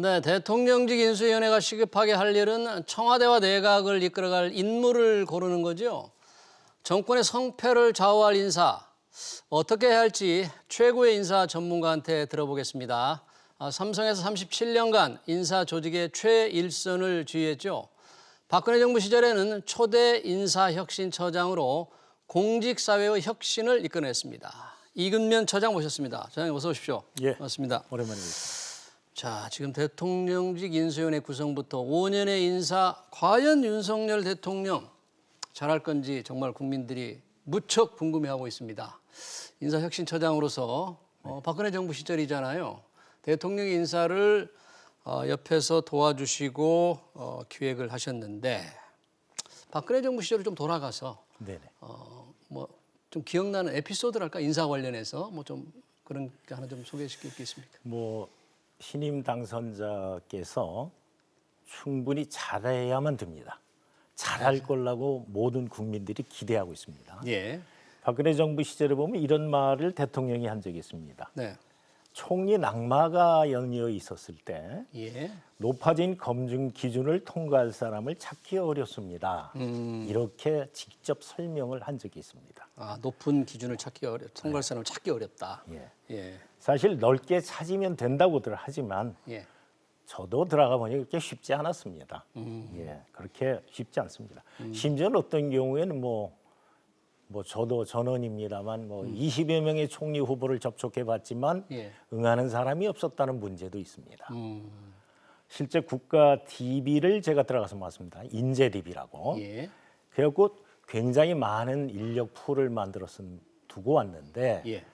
네, 대통령직 인수위원회가 시급하게 할 일은 청와대와 내각을 이끌어갈 인물을 고르는 거죠. 정권의 성패를 좌우할 인사, 어떻게 해야 할지 최고의 인사 전문가한테 들어보겠습니다. 삼성에서 37년간 인사 조직의 최일선을 지휘했죠. 박근혜 정부 시절에는 초대 인사혁신처장으로 공직사회의 혁신을 이끌어냈습니다. 이근면 처장 모셨습니다. 처장님 어서 오십시오. 예, 반갑습니다. 오랜만입니다. 자, 지금 대통령직 인수위원회 구성부터 5년의 인사, 과연 윤석열 대통령 잘할 건지 정말 국민들이 무척 궁금해하고 있습니다. 인사혁신처장으로서 박근혜 정부 시절이잖아요. 대통령 인사를 옆에서 도와주시고 기획을 하셨는데 박근혜 정부 시절을 좀 돌아가서 네네. 뭐 좀 기억나는 에피소드랄까 인사 관련해서 뭐 좀 그런 게 하나 좀 소개시킬 게 있습니까? 뭐 신임 당선자께서 충분히 잘해야만 됩니다. 잘할 거라고 모든 국민들이 기대하고 있습니다. 예. 박근혜 정부 시절에 보면 이런 말을 대통령이 한 적이 있습니다. 네. 총리 낙마가 연이어 있었을 때 예. 높아진 검증 기준을 통과할 사람을 찾기 어렵습니다. 이렇게 직접 설명을 한 적이 있습니다. 높은 기준을 찾기 통과할 사람을 찾기 어렵다. 예. 예. 사실 넓게 찾으면 된다고들 하지만 예. 저도 들어가 보니 그렇게 쉽지 않았습니다. 예, 그렇게 쉽지 않습니다. 심지어 어떤 경우에는 뭐 저도 전원입니다만 20여 명의 총리 후보를 접촉해봤지만 예. 응하는 사람이 없었다는 문제도 있습니다. 실제 국가 DB를 제가 들어가서 봤습니다. 인재 DB라고. 예. 그래갖고 굉장히 많은 인력 풀을 만들어서 두고 왔는데 예.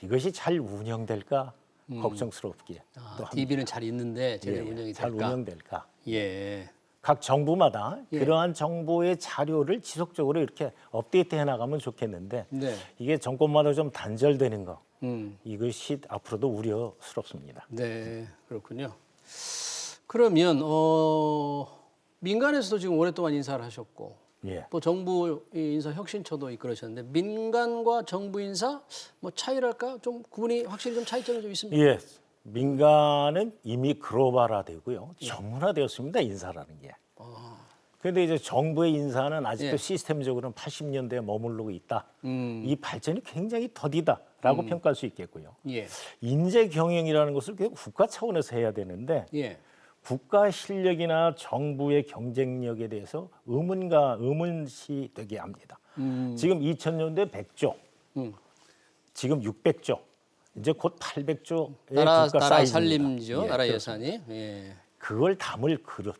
이것이 잘 운영될까 걱정스럽게 또 합니다. DB는 잘 있는데 제대로 운영이 잘 될까? 운영될까? 예. 각 정부마다 예. 그러한 정보의 자료를 지속적으로 이렇게 업데이트해 나가면 좋겠는데 네. 이게 정권마다 좀 단절되는 거 이것이 앞으로도 우려스럽습니다. 네, 그렇군요. 그러면 민간에서도 지금 오랫동안 인사를 하셨고 예. 또 정부 인사혁신처도 이끌으셨는데 민간과 정부 인사 뭐 차이랄까 좀 구분이 확실히 좀 차이점이 좀 있습니다. 예. 민간은 이미 글로벌화되고요. 전문화되었습니다. 인사라는 게. 그런데 이제 정부의 인사는 아직도 예. 시스템적으로는 80년대에 머무르고 있다. 이 발전이 굉장히 더디다라고 평가할 수 있겠고요. 예. 인재 경영이라는 것을 결국 국가 차원에서 해야 되는데 예. 국가 실력이나 정부의 경쟁력에 대해서 의문시 되게 합니다. 지금 2000년대 100조, 지금 600조, 이제 곧 800조의 나라 국가 사이즈입니다. 살림이죠. 예, 나라 그렇습니다. 예산이. 예. 그걸 담을 그릇,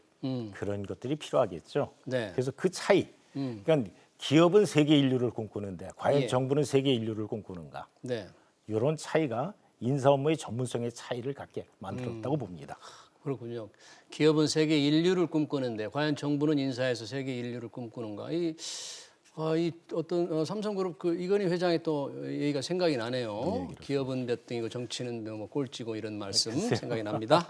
그런 것들이 필요하겠죠. 네. 그래서 그 차이, 그러니까 기업은 세계 인류를 꿈꾸는데 과연 예. 정부는 세계 인류를 꿈꾸는가? 네. 이런 차이가 인사 업무의 전문성의 차이를 갖게 만들었다고 봅니다. 그렇군요. 기업은 세계 인류를 꿈꾸는데 과연 정부는 인사에서 세계 인류를 꿈꾸는가? 이 어떤 삼성그룹 그 이건희 회장의 또 얘기가 생각이 나네요. 기업은 몇 등이고 정치는 뭐 꼴찌고 이런 말씀 생각이 납니다.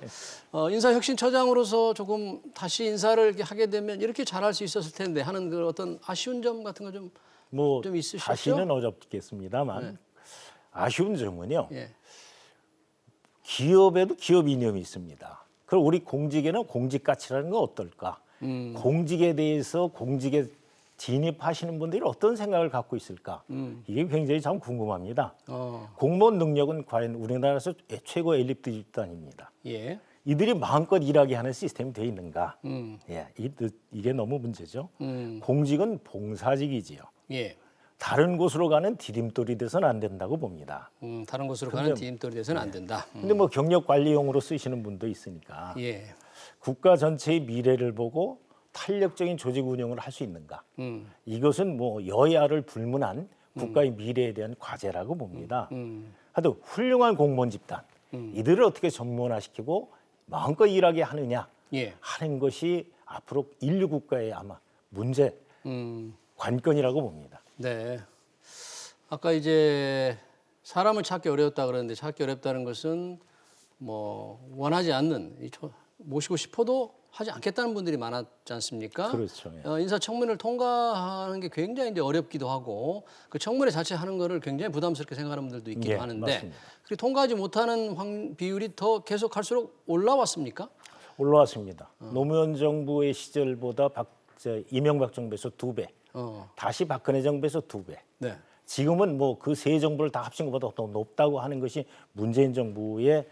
인사혁신처장으로서 조금 다시 인사를 이렇게 하게 되면 이렇게 잘할 수 있었을 텐데 하는 그 어떤 아쉬운 점 같은 거 좀 있으시죠? 다시는 어렵겠습니다만 아쉬운 점은요. 예. 기업에도 기업 이념이 있습니다. 그럼 우리 공직에는 공직 가치라는 건 어떨까? 공직에 대해서 공직에 진입하시는 분들이 어떤 생각을 갖고 있을까? 이게 굉장히 참 궁금합니다. 공무원 능력은 과연 우리나라에서 최고 엘리트 집단입니다. 예. 이들이 마음껏 일하게 하는 시스템이 돼 있는가? 예, 이게 너무 문제죠. 공직은 봉사직이지요. 예. 다른 곳으로 가는 디딤돌이 돼서는 안 된다고 봅니다. 다른 곳으로 가는 디딤돌이 돼서는 안 된다. 근데 뭐 경력 관리용으로 쓰시는 분도 있으니까 예. 국가 전체의 미래를 보고 탄력적인 조직 운영을 할 수 있는가? 이것은 뭐 여야를 불문한 국가의 미래에 대한 과제라고 봅니다. 하여튼 훌륭한 공무원 집단 이들을 어떻게 전문화시키고 마음껏 일하게 하느냐 예. 하는 것이 앞으로 인류 국가의 아마 문제 관건이라고 봅니다. 네. 아까 이제 사람을 찾기 어려웠다 그러는데 찾기 어렵다는 것은 뭐 원하지 않는 모시고 싶어도 하지 않겠다는 분들이 많았지 않습니까? 그렇죠. 예. 인사청문회를 통과하는 게 굉장히 이제 어렵기도 하고 그 청문회 자체 하는 거를 굉장히 부담스럽게 생각하는 분들도 있기도 예, 하는데 맞습니다. 그 통과하지 못하는 비율이 더 계속 갈수록 올라왔습니까? 올라왔습니다. 노무현 정부의 시절보다 이명박 정부에서 2배, 다시 박근혜 정부에서 2배. 네. 지금은 뭐 그 세 정부를 다 합친 것보다 더 높다고 하는 것이 문재인 정부의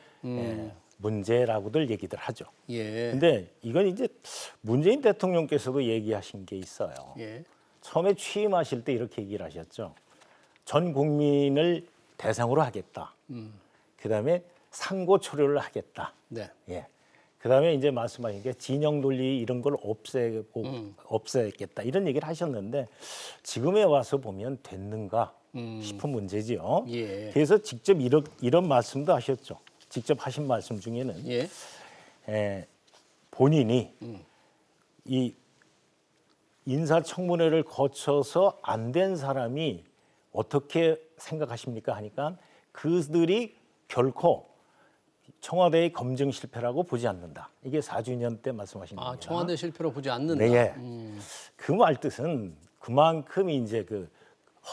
문제라고들 얘기들 하죠. 예. 근데 이건 이제 문재인 대통령께서도 얘기하신 게 있어요. 예. 처음에 취임하실 때 이렇게 얘기를 하셨죠. 전 국민을 대상으로 하겠다. 그다음에 상고 초료를 하겠다. 네. 예. 그다음에 이제 말씀하신 게 진영 논리 이런 걸 없애겠다 이런 얘기를 하셨는데 지금에 와서 보면 됐는가 싶은 문제지요. 예. 그래서 직접 이런 말씀도 하셨죠. 직접 하신 말씀 중에는 본인이 이 인사청문회를 거쳐서 안 된 사람이 어떻게 생각하십니까 하니까 그들이 결코 청와대의 검증 실패라고 보지 않는다. 이게 4주년 때 말씀하신 겁니다. 청와대 실패로 보지 않는다. 네. 그 말 뜻은 그만큼 이제 그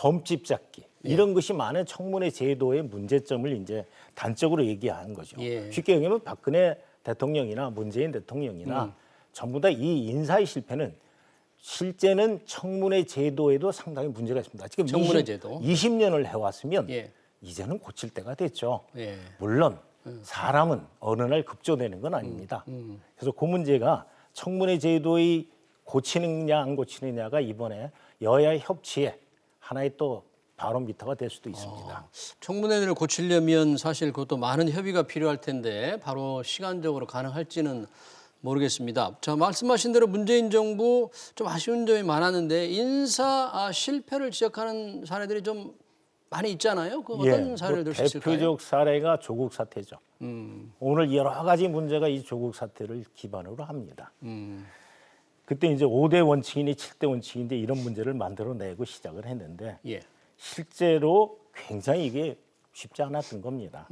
험집 잡기 이런 것이 많은 청문회 제도의 문제점을 이제 단적으로 얘기하는 거죠. 쉽게 얘기하면 박근혜 대통령이나 문재인 대통령이나 전부 다 이 인사의 실패는 실제는 청문회 제도에도 상당히 문제가 있습니다. 지금 청문회 제도 20년을 해왔으면 이제는 고칠 때가 됐죠. 물론 사람은 어느 날 급조되는 건 아닙니다. 그래서 그 문제가 청문회 제도의 고치느냐 안 고치느냐가 이번에 여야 협치의 하나의 또 바로미터가 될 수도 있습니다. 청문회를 고치려면 사실 그것도 많은 협의가 필요할 텐데 바로 시간적으로 가능할지는 모르겠습니다. 자, 말씀하신 대로 문재인 정부 좀 아쉬운 점이 많았는데 인사 실패를 지적하는 사례들이 좀 많이 있잖아요. 그 어떤 사례를 들 수 있을까요? 대표적 사례가 조국 사태죠. 오늘 여러 가지 문제가 이 조국 사태를 기반으로 합니다. 그때 이제 5대 원칙이니 7대 원칙인데 이런 문제를 만들어내고 시작을 했는데 실제로 굉장히 이게 쉽지 않았던 겁니다.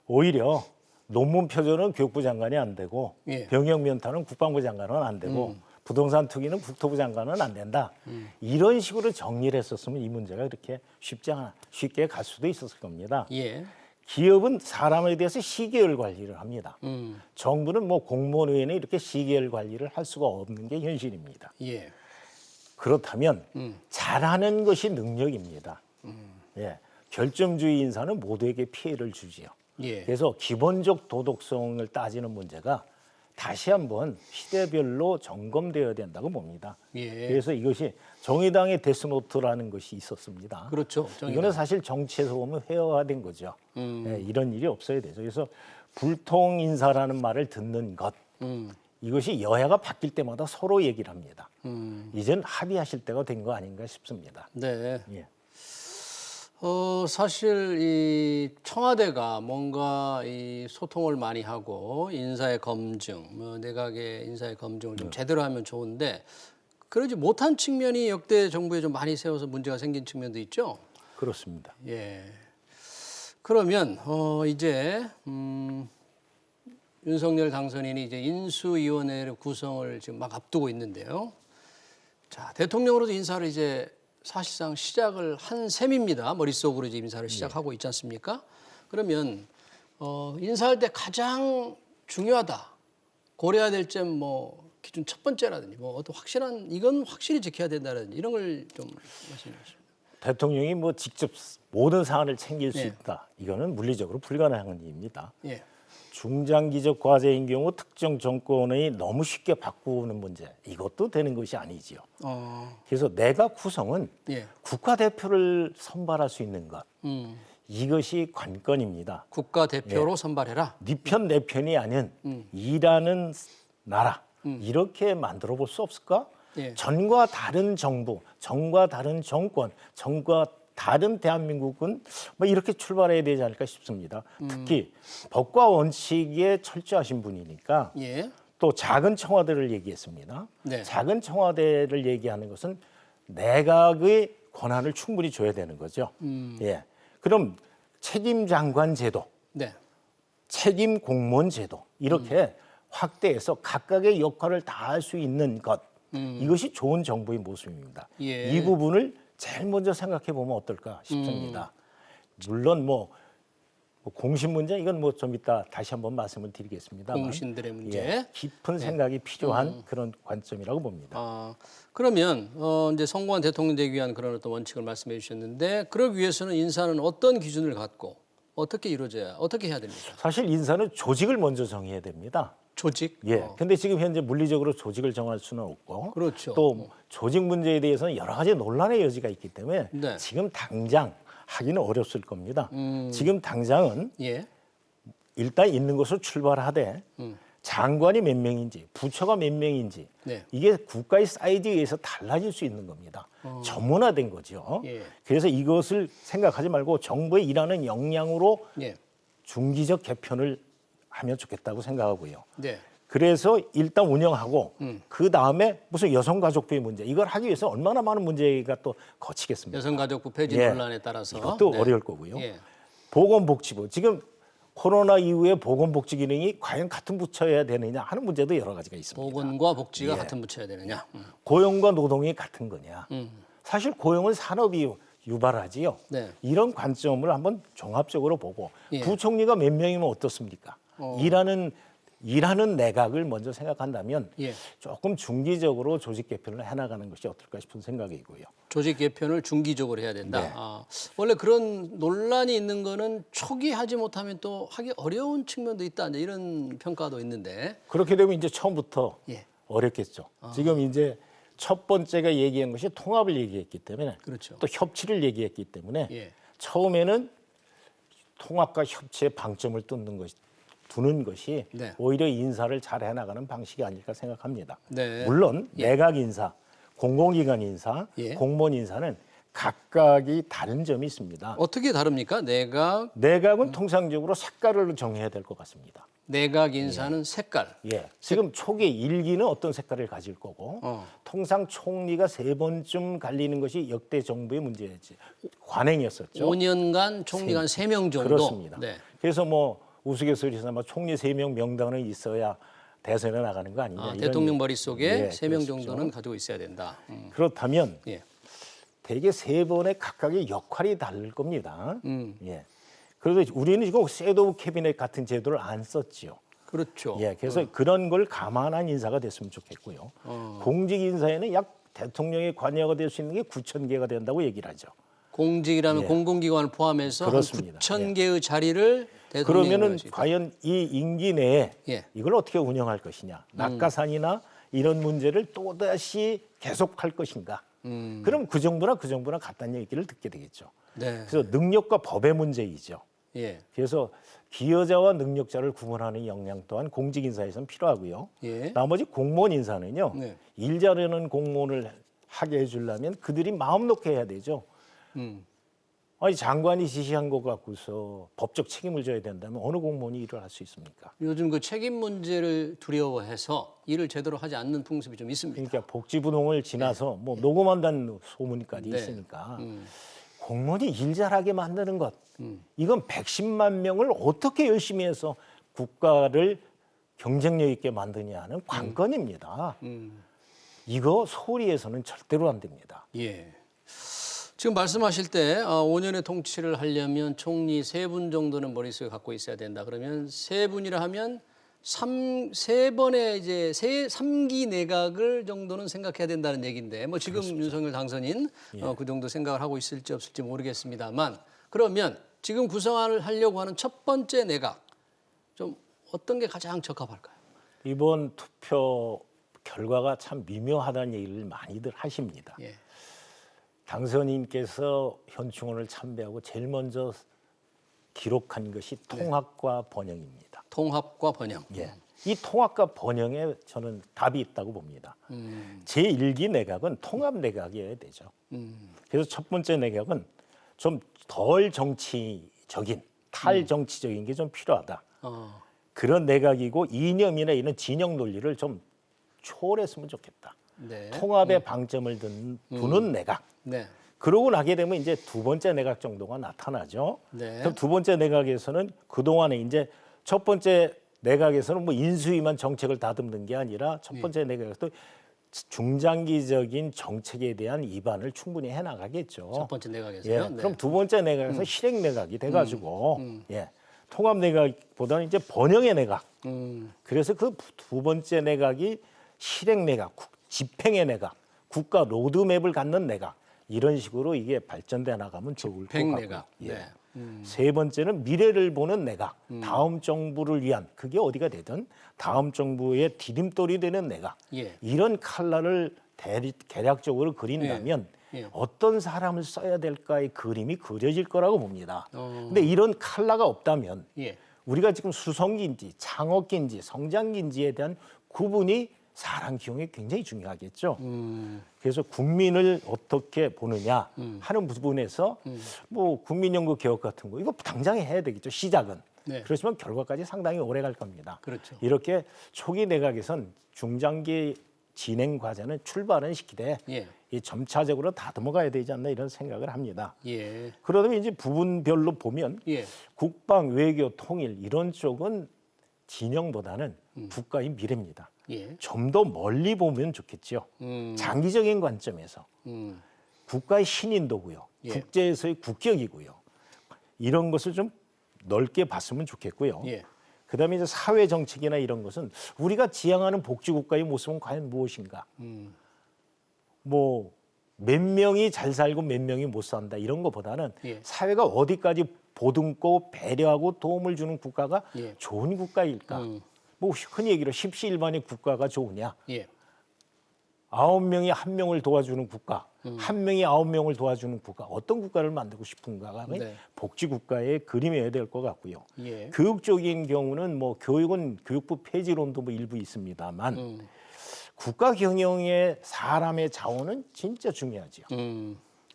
오히려 논문 표절은 교육부 장관이 안 되고 병역 면탈은 국방부 장관은 안 되고 부동산 투기는 국토부 장관은 안 된다. 이런 식으로 정리를 했었으면 이 문제가 그렇게 쉽게 갈 수도 있었을 겁니다. 기업은 사람에 대해서 시계열 관리를 합니다. 정부는 뭐 공무원 외에는 이렇게 시계열 관리를 할 수가 없는 게 현실입니다. 그렇다면 잘하는 것이 능력입니다. 결점주의 인사는 모두에게 피해를 주지요. 그래서 기본적 도덕성을 따지는 문제가 다시 한번 시대별로 점검되어야 된다고 봅니다. 그래서 이것이 정의당의 데스노트라는 것이 있었습니다. 그렇죠. 이거는 사실 정치에서 보면 회화된 거죠. 이런 일이 없어야 되죠. 그래서 불통 인사라는 말을 듣는 것 이것이 여야가 바뀔 때마다 서로 얘기를 합니다. 이젠 합의하실 때가 된 거 아닌가 싶습니다. 네. 사실 이 청와대가 뭔가 이 소통을 많이 하고 인사의 검증, 내각의 인사의 검증을 좀 제대로 하면 좋은데 그러지 못한 측면이 역대 정부에 좀 많이 세워서 문제가 생긴 측면도 있죠. 그렇습니다. 그러면 이제 윤석열 당선인이 이제 인수위원회를 구성을 지금 막 앞두고 있는데요. 자, 대통령으로도 인사를 이제 사실상 시작을 한 셈입니다. 머릿속으로 이제 인사를 시작하고 있지 않습니까? 그러면 인사할 때 가장 중요하다. 고려해야 될 점 뭐 기준 첫 번째라든지 뭐 어떤 확실한 이건 확실히 지켜야 된다라든지 이런 걸 좀 말씀해 주시죠. 대통령이 뭐 직접 모든 사안을 챙길 수 있다. 이거는 물리적으로 불가능한 일입니다. 중장기적 과제인 경우 특정 정권이 너무 쉽게 바꾸는 문제 이것도 되는 것이 아니지요. 그래서 내각 구성은 국가대표를 선발할 수 있는 것 이것이 관건입니다. 국가대표로 선발해라. 네 편 내 편이 아닌 일하는 나라 이렇게 만들어 볼 수 없을까? 전과 다른 정부, 전과 다른 정권, 전과 다른 대한민국은 뭐 이렇게 출발해야 되지 않을까 싶습니다. 특히 법과 원칙에 철저하신 분이니까 또 작은 청와대를 얘기했습니다. 작은 청와대를 얘기하는 것은 내각의 권한을 충분히 줘야 되는 거죠. 그럼 책임 장관 제도, 책임 공무원 제도 이렇게 확대해서 각각의 역할을 다 할 수 있는 것 이것이 좋은 정부의 모습입니다. 이 부분을 제일 먼저 생각해 보면 어떨까 싶습니다. 물론 뭐 뭐 공신 문제 이건 뭐 좀 이따 다시 한번 말씀을 드리겠습니다만 공신들의 문제. 예, 깊은 생각이 필요한 그런 관점이라고 봅니다. 그러면 이제 성공한 대통령 되기 위한 그런 어떤 원칙을 말씀해 주셨는데 그러기 위해서는 인사는 어떤 기준을 갖고 어떻게 이루어져야 어떻게 해야 됩니까? 사실 인사는 조직을 먼저 정해야 됩니다. 조직. 예. 근데 지금 현재 물리적으로 조직을 정할 수는 없고 그렇죠. 또 조직 문제에 대해서는 여러 가지 논란의 여지가 있기 때문에 네. 지금 당장 하기는 어렵을 겁니다. 지금 당장은 예. 일단 있는 것으로 출발하되 장관이 몇 명인지 부처가 몇 명인지 네. 이게 국가의 사이즈에 의해서 달라질 수 있는 겁니다. 전문화된 거죠. 예. 그래서 이것을 생각하지 말고 정부의 일하는 역량으로 예. 중기적 개편을 하면 좋겠다고 생각하고요. 네. 그래서 일단 운영하고 그 다음에 무슨 여성가족부의 문제 이걸 하기 위해서 얼마나 많은 문제가 또 거치겠습니까? 여성가족부 폐지 예. 논란에 따라서 이것도 네. 어려울 거고요. 예. 보건복지부 지금 코로나 이후에 보건복지 기능이 과연 같은 부처여야 되느냐 하는 문제도 여러 가지가 있습니다. 보건과 복지가 예. 같은 부처야 되느냐. 고용과 노동이 같은 거냐. 사실 고용은 산업이 유발하지요. 네. 이런 관점을 한번 종합적으로 보고 예. 부총리가 몇 명이면 어떻습니까? 일하는 내각을 먼저 생각한다면 예. 조금 중기적으로 조직 개편을 해나가는 것이 어떨까 싶은 생각이고요. 조직 개편을 중기적으로 해야 된다. 네. 원래 그런 논란이 있는 거는 초기 하지 못하면 또 하기 어려운 측면도 있다. 이제 이런 평가도 있는데. 그렇게 되면 이제 처음부터 예. 어렵겠죠. 지금 이제 첫 번째가 얘기한 것이 통합을 얘기했기 때문에 그렇죠. 또 협치를 얘기했기 때문에 예. 처음에는 통합과 협치에 방점을 두는 것이 네. 오히려 인사를 잘 해나가는 방식이 아닐까 생각합니다. 네. 물론 내각 인사, 공공기관 인사, 예. 공무원 인사는 각각이 다른 점이 있습니다. 어떻게 다릅니까? 내각은 통상적으로 색깔을 정해야 될 것 같습니다. 내각 인사는 색깔. 예, 지금 초기 일기는 어떤 색깔을 가질 거고 통상 총리가 3번쯤 갈리는 것이 역대 정부의 문제였지 관행이었었죠. 5년간 총리가 한 3명 정도. 그렇습니다. 네. 그래서 뭐 우스갯소리에서 막 총리 3명 명단은 있어야 대선에 나가는 거 아니냐. 이런 대통령 머릿속에 예, 3명 그렇습니다. 정도는 가지고 있어야 된다. 그렇다면 예. 대개 3번의 각각의 역할이 다를 겁니다. 예. 그래서 우리는 지금 셋오브 캐비넷 같은 제도를 안 썼지요. 그렇죠. 예, 그래서 그런 걸 감안한 인사가 됐으면 좋겠고요. 공직 인사에는 약 대통령의 관여가 될 수 있는 게 9,000개가 된다고 얘기를 하죠. 공직이라면 예. 공공기관을 포함해서 한 그렇습니다. 9,000개의 자리를 대통령이 그러면은 가지고 있다. 과연 이 임기 내에 예. 이걸 어떻게 운영할 것이냐, 낙하산이나 이런 문제를 또다시 계속할 것인가. 그럼 그 정부나 같다는 얘기를 듣게 되겠죠. 네. 그래서 능력과 법의 문제이죠. 예. 그래서 기여자와 능력자를 구분하는 역량 또한 공직 인사에서는 필요하고요. 예. 나머지 공무원 인사는요. 네. 일 잘하는 공무원을 하게 해주려면 그들이 마음 놓게 해야 되죠. 아니 장관이 지시한 것 갖고서 법적 책임을 져야 된다면 어느 공무원이 일을 할 수 있습니까? 요즘 그 책임 문제를 두려워해서 일을 제대로 하지 않는 풍습이 좀 있습니다. 그러니까 복지부동을 지나서 뭐 녹음한다는 소문까지 네. 있으니까 공무원이 일 잘하게 만드는 것 이건 110만 명을 어떻게 열심히 해서 국가를 경쟁력 있게 만드냐는 관건입니다. 이거 소리에서는 절대로 안 됩니다. 예. 지금 말씀하실 때 5년의 통치를 하려면 총리 3분 정도는 머릿속에 갖고 있어야 된다. 그러면 3분이라 하면 3번의 이제 3기 내각을 정도는 생각해야 된다는 얘기인데 뭐 지금 그렇습니다. 윤석열 당선인 예. 그 정도 생각을 하고 있을지 없을지 모르겠습니다만 그러면 지금 구성을 하려고 하는 첫 번째 내각 좀 어떤 게 가장 적합할까요? 이번 투표 결과가 참 미묘하다는 얘기를 많이들 하십니다. 예. 당선인께서 현충원을 참배하고 제일 먼저 기록한 것이 통합과 번영입니다. 통합과 번영. 예. 이 통합과 번영에 저는 답이 있다고 봅니다. 제1기 내각은 통합 내각이어야 되죠. 그래서 첫 번째 내각은 좀 덜 정치적인, 탈정치적인 게 좀 필요하다. 그런 내각이고 이념이나 이런 진영 논리를 좀 초월했으면 좋겠다. 네. 통합에 방점을 두는 내각. 네. 그러고 나게 되면 이제 두 번째 내각 정도가 나타나죠. 네. 그럼 두 번째 내각에서는 그동안에 이제 첫 번째 내각에서는 뭐 인수위만 정책을 다듬는 게 아니라 첫 번째 내각에서도 중장기적인 정책에 대한 입안을 충분히 해나가겠죠. 첫 번째 내각에서요. 예, 네. 그럼 두 번째 내각에서 실행 내각이 돼가지고 예, 통합 내각보다는 이제 번영의 내각. 음. 그래서 그 두 번째 내각이 실행 내각, 집행의 내각, 국가 로드맵을 갖는 내각. 이런 식으로 이게 발전돼 나가면 좋을 것 같고요. 백내각. 예. 네. 세 번째는 미래를 보는 내각. 다음 정부를 위한 그게 어디가 되든 다음 정부의 디딤돌이 되는 내각. 예. 이런 칼라를 대략적으로 그린다면 예. 어떤 사람을 써야 될까의 그림이 그려질 거라고 봅니다. 어. 근데 이런 칼라가 없다면 예. 우리가 지금 수성기인지 창업기인지 성장기인지에 대한 구분이 사람 기용이 굉장히 중요하겠죠. 그래서 국민을 어떻게 보느냐 하는 부분에서 뭐 국민연구 개혁 같은 거 이거 당장 해야 되겠죠. 시작은. 네. 그렇지만 결과까지 상당히 오래 갈 겁니다. 그렇죠. 이렇게 초기 내각에선 중장기 진행 과제는 출발은 시키되 예. 이 점차적으로 다듬어 가야 되지 않나 이런 생각을 합니다. 예. 그러다 보면 이제 부분별로 보면 예. 국방, 외교, 통일 이런 쪽은 진영보다는 국가의 미래입니다. 예. 좀 더 멀리 보면 좋겠죠. 장기적인 관점에서 국가의 신인도고요. 예. 국제에서의 국격이고요. 이런 것을 좀 넓게 봤으면 좋겠고요. 예. 그다음에 이제 사회 정책이나 이런 것은 우리가 지향하는 복지국가의 모습은 과연 무엇인가? 뭐 몇 명이 잘 살고 몇 명이 못 산다 이런 것보다는 예. 사회가 어디까지 보듬고 배려하고 도움을 주는 국가가 예. 좋은 국가일까? 뭐 흔히 얘기로 십시일반의 국가가 좋으냐? 예. 9명이 1명을 도와주는 국가, 1명이 9명을 도와주는 국가, 어떤 국가를 만들고 싶은가가 네. 복지국가의 그림이어야 될 것 같고요. 예. 교육적인 경우는 뭐 교육은 교육부 폐지론도 뭐 일부 있습니다만 국가 경영의 사람의 자원은 진짜 중요하죠.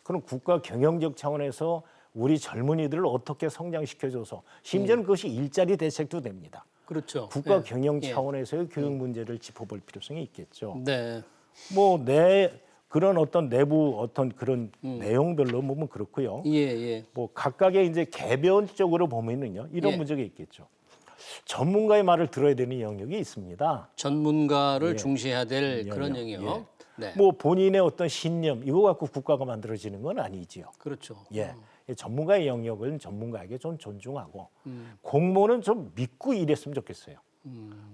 그럼 국가 경영적 차원에서 우리 젊은이들을 어떻게 성장시켜줘서 심지어는 그것이 일자리 대책도 됩니다. 그렇죠. 국가 예. 경영 예. 차원에서의 교육 문제를 짚어볼 필요성이 있겠죠. 네. 뭐 그런 어떤 내부 어떤 그런 내용별로 보면 그렇고요. 예. 예. 뭐 각각의 이제 개별적으로 보면은요 이런 예. 문제가 있겠죠. 전문가의 말을 들어야 되는 영역이 있습니다. 전문가를 예. 중시해야 될 영역, 그런 영역. 예. 네. 뭐 본인의 어떤 신념 이거 갖고 국가가 만들어지는 건 아니지요. 그렇죠. 예. 전문가의 영역은 전문가에게 좀 존중하고 공무원은 좀 믿고 일했으면 좋겠어요.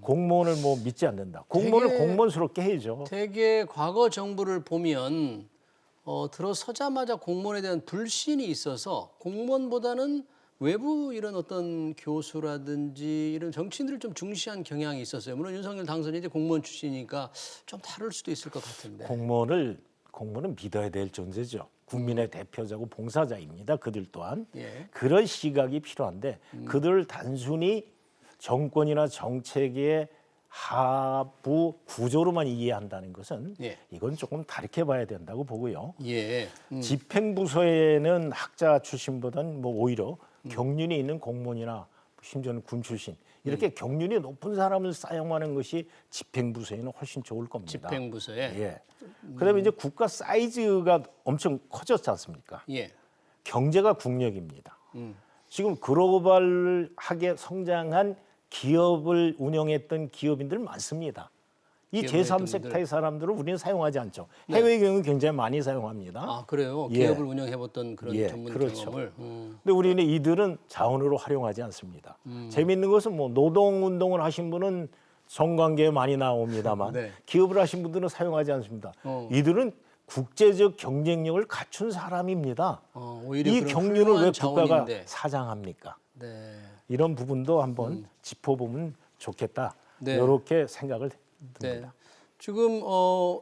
공무원을 뭐 믿지 않는다. 공무원을 되게- 공무원스럽게 해야죠. 되게 과거 정부를 보면 들어서자마자 공무원에 대한 불신이 있어서 공무원보다는 외부 이런 어떤 교수라든지 이런 정치인들을 좀 중시한 경향이 있었어요. 물론 윤석열 당선인이 이제 공무원 출신이니까 좀 다를 수도 있을 것 같은데. 공무원은 믿어야 될 존재죠. 국민의 대표자고 봉사자입니다. 그들 또한 예. 그런 시각이 필요한데 그들을 단순히 정권이나 정책의 하부 구조로만 이해한다는 것은 예. 이건 조금 다르게 봐야 된다고 보고요. 예. 집행부서에는 학자 출신보다는 뭐 오히려 경륜이 있는 공무원이나 심지어는 군 출신 이렇게 경륜이 높은 사람을 사용하는 것이 집행부서에는 훨씬 좋을 겁니다. 집행부서에. 예. 그다음에 이제 국가 사이즈가 엄청 커졌지 않습니까? 예. 경제가 국력입니다. 지금 글로벌하게 성장한 기업을 운영했던 기업인들 많습니다. 이 기업을 했던 제3섹터의 사람들을 우리는 사용하지 않죠. 해외 경영 굉장히 많이 사용합니다. 아 그래요. 예. 기업을 운영해봤던 그런 예, 전문 그렇죠. 경험을. 근데 우리는 이들은 자원으로 활용하지 않습니다. 재미있는 것은 뭐 노동운동을 하신 분은 정관계에 많이 나옵니다만 네. 기업을 하신 분들은 사용하지 않습니다. 이들은 국제적 경쟁력을 갖춘 사람입니다. 오히려 이 그런 경륜을 왜 훌륭한 국가가 자원인데. 사장합니까? 네. 이런 부분도 한번 짚어보면 좋겠다. 네. 이렇게 생각을 네. 듭니다. 지금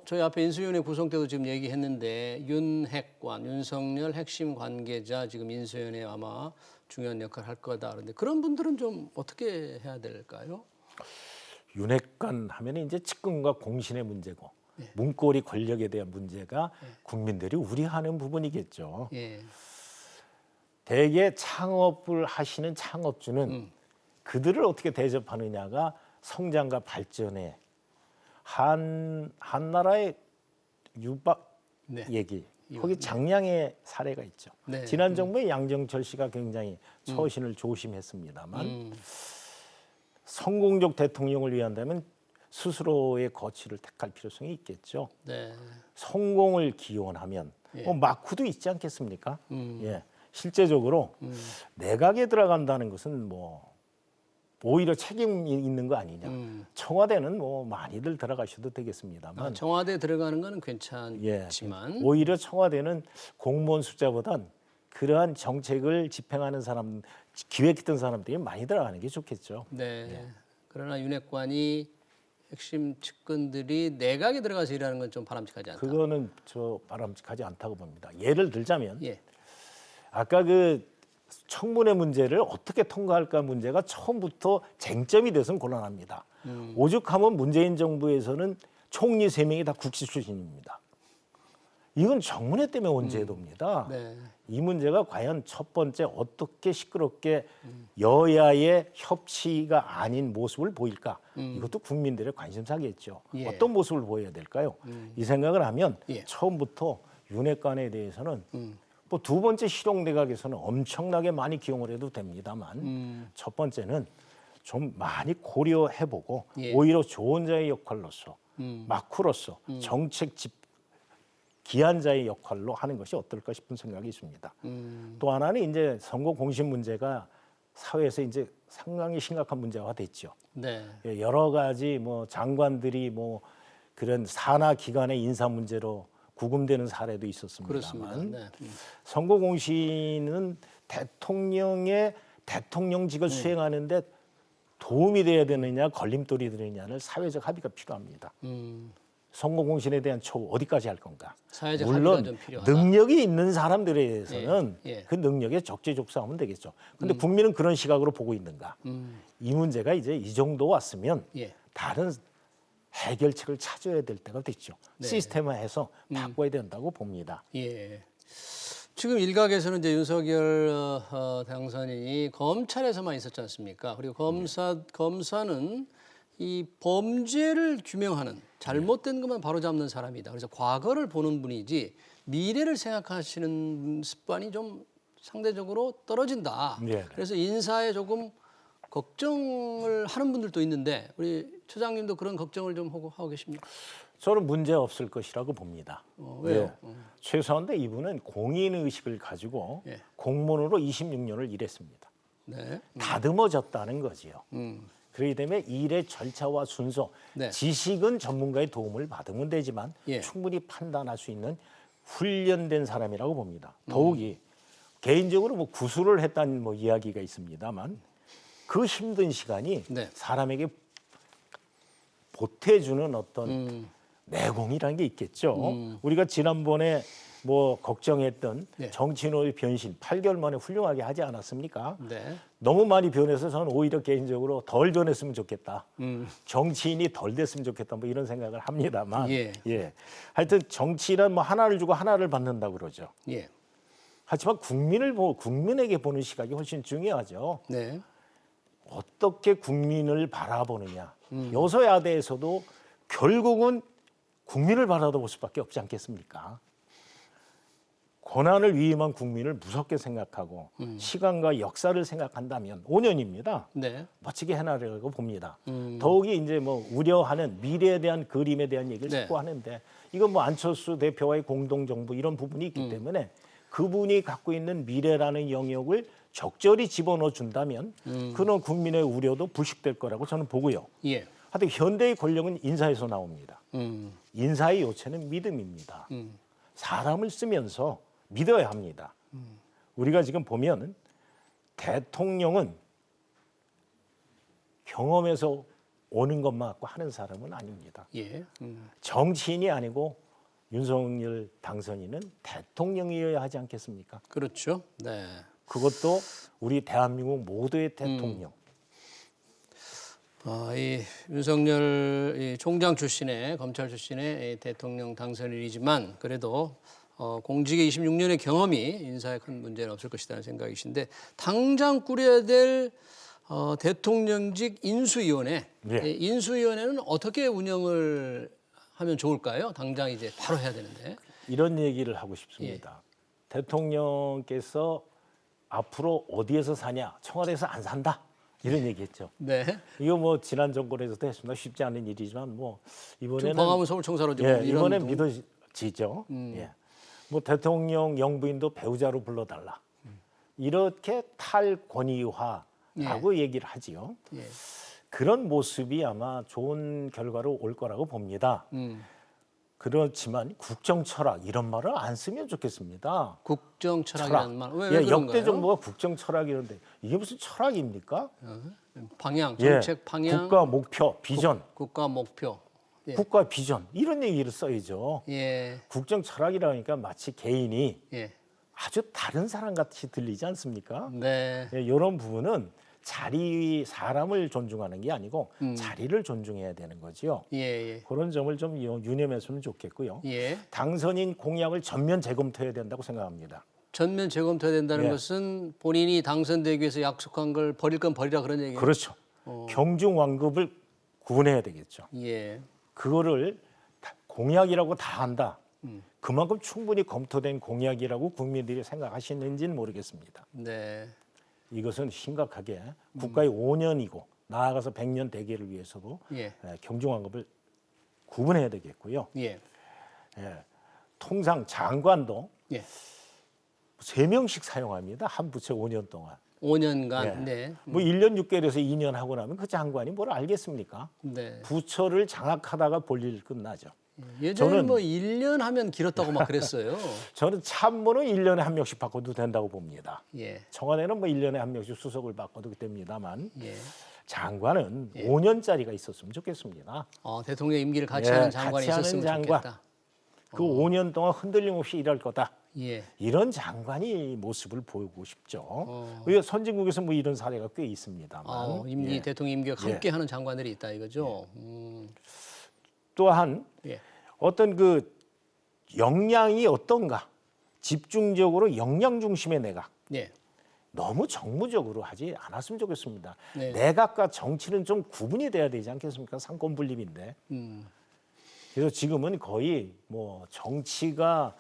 저희 앞에 인수위원회 구성 때도 지금 얘기했는데 윤핵관, 윤석열 핵심 관계자 지금 인수위원회 아마 중요한 역할을 할 거다. 그런데 그런 분들은 좀 어떻게 해야 될까요? 윤핵관 하면 이제 측근과 공신의 문제고 문고리 권력에 대한 문제가 국민들이 우려하는 부분이겠죠. 예. 대개 창업을 하시는 창업주는 그들을 어떻게 대접하느냐가 성장과 발전에 한나라의 유박 네. 얘기 거기 장량의 사례가 있죠. 네. 지난 정부의 양정철 씨가 굉장히 처신을 조심했습니다만 성공적 대통령을 위한다면 스스로의 거취를 택할 필요성이 있겠죠. 네. 성공을 기원하면 뭐 마쿠도 있지 않겠습니까? 예. 실제적으로 내각에 들어간다는 것은 뭐 오히려 책임이 있는 거 아니냐. 청와대는 뭐 많이들 들어가셔도 되겠습니다만 청와대 들어가는 거는 괜찮지만 오히려 청와대는 공무원 숫자보단 그러한 정책을 집행하는 사람, 기획했던 사람들이 많이 들어가는 게 좋겠죠. 네. 그러나 윤핵관이 핵심 측근들이 내각에 들어가서 일하는 건 좀 바람직하지 않다. 그거는 저 바람직하지 않다고 봅니다. 예를 들자면 예. 아까 그 청문회 문제를 어떻게 통과할까 문제가 처음부터 쟁점이 돼서는 곤란합니다. 오죽하면 문재인 정부에서는 총리 3명이 다 국시 출신입니다. 이건 정문회 때문에 문제됩니다. 네. 이 문제가 과연 첫 번째 어떻게 시끄럽게 여야의 협치가 아닌 모습을 보일까? 이것도 국민들의 관심사겠죠. 예. 어떤 모습을 보여야 될까요? 이 생각을 하면 예. 처음부터 윤핵관에 대해서는 뭐 두 번째 실용내각에서는 엄청나게 많이 기용을 해도 됩니다만 첫 번째는 좀 많이 고려해보고 예. 오히려 조언자의 역할로서 마쿠로서 정책 기한자의 역할로 하는 것이 어떨까 싶은 생각이 있습니다. 또 하나는 이제 선거 공신 문제가 사회에서 이제 상당히 심각한 문제가 됐죠. 네. 여러 가지 뭐 장관들이 뭐 그런 산하 기관의 인사 문제로 구금되는 사례도 그렇습니다. 있었습니다만 네. 선거 공신은 대통령의 대통령직을 수행하는데 도움이 돼야 되느냐 걸림돌이 되느냐는 사회적 합의가 필요합니다. 선거 공신에 대한 처우 어디까지 할 건가? 사회적 물론 합의가 좀 필요하다. 능력이 있는 사람들에 대해서는 예, 예. 그 능력에 적재적소하면 되겠죠. 근데 국민은 그런 시각으로 보고 있는가? 이 문제가 이제 이 정도 왔으면 예. 다른 해결책을 찾아야 될 때가 됐죠. 네. 시스템화해서 바꿔야 된다고 봅니다. 예. 지금 일각에서는 이제 윤석열 당선인이 검찰에서만 있었지 않습니까? 그리고 검사는 이 범죄를 규명하는 잘못된 것만 바로잡는 사람이다. 그래서 과거를 보는 분이지 미래를 생각하시는 습관이 좀 상대적으로 떨어진다. 네. 그래서 인사에 조금 걱정을 하는 분들도 있는데 우리 처장님도 그런 걱정을 좀 하고 계십니까? 저는 문제 없을 것이라고 봅니다. 왜요? 최소한데 이분은 공인 의식을 가지고 예. 공무원으로 26년을 일했습니다. 네. 다듬어졌다는 거지요. 그렇기 때문에 일의 절차와 순서, 네. 지식은 전문가의 도움을 받으면 되지만 예. 충분히 판단할 수 있는 훈련된 사람이라고 봅니다. 더욱이 개인적으로 뭐 구술을 했다는 뭐 이야기가 있습니다만 그 힘든 시간이 네. 사람에게 보태주는 어떤 내공이라는 게 있겠죠. 우리가 지난번에 뭐 걱정했던 네. 정치인의 변신 8개월 만에 훌륭하게 하지 않았습니까? 네. 너무 많이 변해서 저는 오히려 개인적으로 덜 변했으면 좋겠다. 정치인이 덜 됐으면 좋겠다. 뭐 이런 생각을 합니다만. 예. 하여튼 정치란 뭐 하나를 주고 하나를 받는다고 그러죠. 예. 하지만 국민에게 보는 시각이 훨씬 중요하죠. 네. 어떻게 국민을 바라보느냐. 여소야대에서도 결국은 국민을 바라볼 수밖에 없지 않겠습니까? 고난을 위임한 국민을 무섭게 생각하고 시간과 역사를 생각한다면 5년입니다. 네. 멋지게 해나가려고 봅니다. 더욱이 이제 뭐 우려하는 미래에 대한 그림에 대한 얘기를 네. 자꾸 하는데 이건 뭐 안철수 대표와의 공동정부 이런 부분이 있기 때문에 그분이 갖고 있는 미래라는 영역을 적절히 집어넣어 준다면 그런 국민의 우려도 불식될 거라고 저는 보고요. 예. 하여튼 현대의 권력은 인사에서 나옵니다. 인사의 요체는 믿음입니다. 사람을 쓰면서 믿어야 합니다. 우리가 지금 보면 대통령은 경험에서 오는 것만 갖고 하는 사람은 아닙니다. 예. 정치인이 아니고 윤석열 당선인은 대통령이어야 하지 않겠습니까? 그렇죠. 네. 그것도 우리 대한민국 모두의 대통령. 이 윤석열 이 총장 출신의 검찰 출신의 이 대통령 당선인이지만 그래도 공직의 26년의 경험이 인사에 큰 문제는 없을 것이라는 생각이신데 당장 꾸려야 될 대통령직 인수위원회. 네. 이 인수위원회는 어떻게 운영을 하면 좋을까요? 당장 이제 바로 해야 되는데. 이런 얘기를 하고 싶습니다. 대통령께서 앞으로 어디에서 사냐? 청와대에서 안 산다. 이런 얘기했죠. 네. 이거 뭐 지난 정권에서도 했습니다. 쉽지 않은 일이지만 뭐 이번에는 광화문 서울청사로 이번엔 믿어지죠. 예. 뭐 대통령 영부인도 배우자로 불러달라. 이렇게 탈권위화 라고 얘기를 하지요. 예. 그런 모습이 아마 좋은 결과로 올 거라고 봅니다. 그렇지만 국정 철학 이런 말을 안 쓰면 좋겠습니다. 국정 철학이라는 말. 왜 예, 그런가요? 역대 정부가 국정 철학이런데 이게 무슨 철학입니까? 방향, 예, 정책 방향, 국가 목표, 비전, 국가 목표. 예. 국가 비전 이런 얘기를 써야죠. 예. 국정 철학이라니까 마치 개인이 예. 아주 다른 사람 같이 들리지 않습니까? 네. 예, 이런 부분은 사람을 존중하는 게 아니고 자리를 존중해야 되는 거죠. 예. 예. 그런 점을 좀 유념했으면 좋겠고요. 예. 당선인 공약을 전면 재검토해야 된다고 생각합니다. 전면 재검토해야 된다는 예. 것은 본인이 당선되기 위해서 약속한 걸 버릴 건 버리라 그런 얘기예요. 그렇죠. 경중왕급을 구분해야 되겠죠. 예. 그거를 공약이라고 다 한다. 그만큼 충분히 검토된 공약이라고 국민들이 생각하시는지는 모르겠습니다. 네. 이것은 심각하게 국가의 5년이고 나아가서 100년 대계를 위해서도 예. 경중왕급을 구분해야 되겠고요. 예. 예, 통상 장관도 예. 3명씩 사용합니다. 한 부처 5년 동안. 5년간. 예. 네. 뭐 1년 6개월에서 2년 하고 나면 그 장관이 뭘 알겠습니까? 네. 부처를 장악하다가 볼일 끝나죠. 예전에 저는- 뭐 1년 하면 길었다고 막 그랬어요. 저는 참모는 1년에 한 명씩 바꿔도 된다고 봅니다. 예. 청와대는 뭐 1년에 한 명씩 수석을 바꿔도 됩니다만 예. 장관은 5년짜리가 있었으면 좋겠습니다. 대통령 임기를 같이 예, 하는 장관이 같이 하는 있었으면 장관. 좋겠다. 그 5년 동안 흔들림 없이 일할 거다. 예. 이런 장관이 모습을 보이고 싶죠. 우리가 선진국에서 뭐 이런 사례가 꽤 있습니다만. 임기 예. 대통령 임기와 예. 함께 하는 장관들이 있다 이거죠. 또한 예. 어떤 그 역량이 어떤가 집중적으로 역량 중심의 내각 예. 너무 정무적으로 하지 않았으면 좋겠습니다. 네. 내각과 정치는 좀 구분이 돼야 되지 않겠습니까? 상권 분립인데. 그래서 지금은 거의 뭐 정치가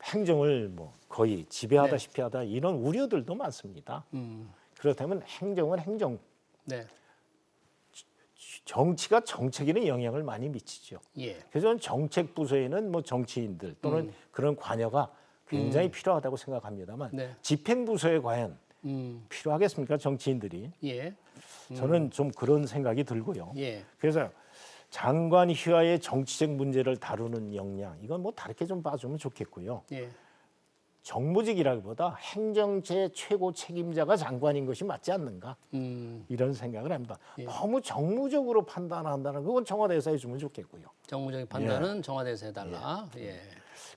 행정을 뭐 거의 지배하다시피 하다 이런 우려들도 많습니다. 그렇다면 행정은 행정, 네. 정치가 정책에는 영향을 많이 미치죠. 예. 그래서 저는 정책 부서에는 뭐 정치인들 또는 그런 관여가 굉장히 필요하다고 생각합니다만 네. 집행 부서에 과연 필요하겠습니까 정치인들이? 예. 저는 좀 그런 생각이 들고요. 예. 그래서 장관 휘하의 정치적 문제를 다루는 역량 이건 뭐 다르게 좀 봐주면 좋겠고요. 예. 정무직이라기보다 행정체 최고 책임자가 장관인 것이 맞지 않는가 이런 생각을 합니다. 예. 너무 정무적으로 판단한다는 그건 청와대에서 해주면 좋겠고요. 정무적인 판단은 청와대에서 해달라. 예.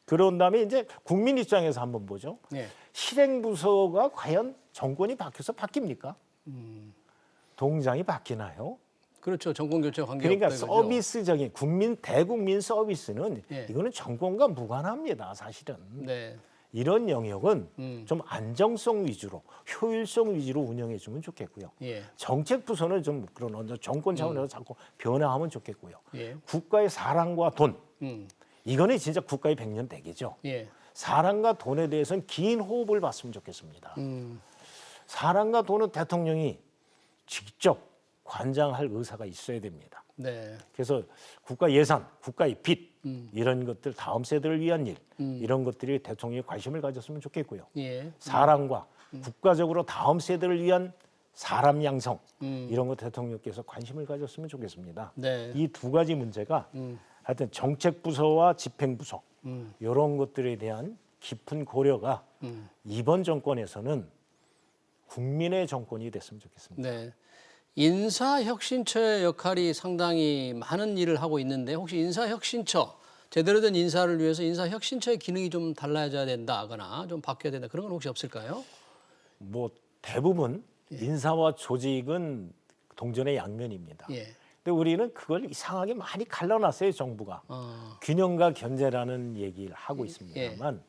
그런 다음에 이제 국민 입장에서 한번 보죠. 예. 실행부서가 과연 정권이 바뀌어서 바뀝니까? 동장이 바뀌나요? 그렇죠. 정권 교체 관계 그러니까 없다 이거죠. 서비스적인 대국민 서비스는 예. 이거는 정권과 무관합니다. 사실은. 네. 이런 영역은 좀 안정성 위주로 효율성 위주로 운영해주면 좋겠고요. 예. 정책 부서는 좀 그런 어느 정권 차원에서 자꾸 변화하면 좋겠고요. 예. 국가의 사랑과 돈 음. 이거는 진짜 국가의 100년 대계죠. 예. 사랑과 돈에 대해서는 긴 호흡을 봤으면 좋겠습니다. 사랑과 돈은 대통령이 직접 관장할 의사가 있어야 됩니다. 네. 그래서 국가 예산, 국가의 빚 이런 것들 다음 세대를 위한 일 이런 것들이 대통령이 관심을 가졌으면 좋겠고요. 예. 사랑과 국가적으로 다음 세대를 위한 사람 양성 이런 것 대통령께서 관심을 가졌으면 좋겠습니다. 네. 이 두 가지 문제가 하여튼 정책부서와 집행부서 이런 것들에 대한 깊은 고려가 이번 정권에서는 국민의 정권이 됐으면 좋겠습니다. 네. 인사혁신처의 역할이 상당히 많은 일을 하고 있는데 혹시 인사혁신처 제대로 된 인사를 위해서 인사혁신처의 기능이 좀 달라져야 된다거나 좀 바뀌어야 된다 그런 건 혹시 없을까요? 뭐 대부분 인사와 조직은 동전의 양면입니다. 예. 근데 우리는 그걸 이상하게 많이 갈라놨어요, 정부가. 균형과 견제라는 얘기를 하고 있습니다만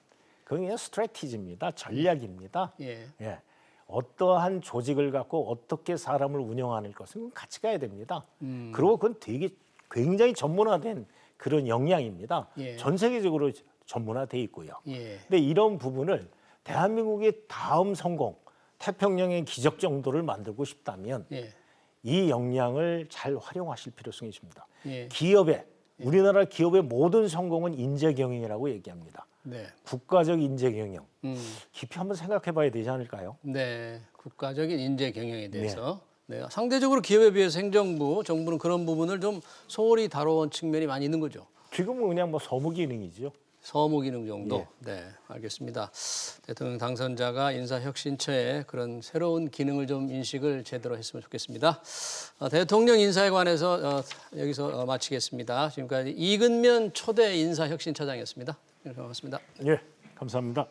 그건 그냥 스트래티지입니다. 전략입니다. 예. 예. 어떠한 조직을 갖고 어떻게 사람을 운영하는 것은 같이 가야 됩니다. 그리고 그건 되게 굉장히 전문화된 그런 역량입니다. 예. 전 세계적으로 전문화돼 있고요. 예. 근데 이런 부분을 대한민국의 다음 성공, 태평양의 기적 정도를 만들고 싶다면 예. 이 역량을 잘 활용하실 필요성이 있습니다. 예. 기업의 우리나라 기업의 모든 성공은 인재 경영이라고 얘기합니다. 네. 국가적 인재 경영 깊이 한번 생각해봐야 되지 않을까요? 네, 국가적인 인재 경영에 대해서 네. 상대적으로 기업에 비해서 행정부, 정부는 그런 부분을 좀 소홀히 다뤄온 측면이 많이 있는 거죠. 지금은 그냥 뭐 서무 기능이죠. 서무 기능 정도. 네, 알겠습니다. 대통령 당선자가 인사혁신처의 그런 새로운 기능을 좀 인식을 제대로 했으면 좋겠습니다. 대통령 인사에 관해서 여기서 마치겠습니다. 지금까지 이근면 초대 인사혁신처장이었습니다. 고맙습니다. 예, 감사합니다.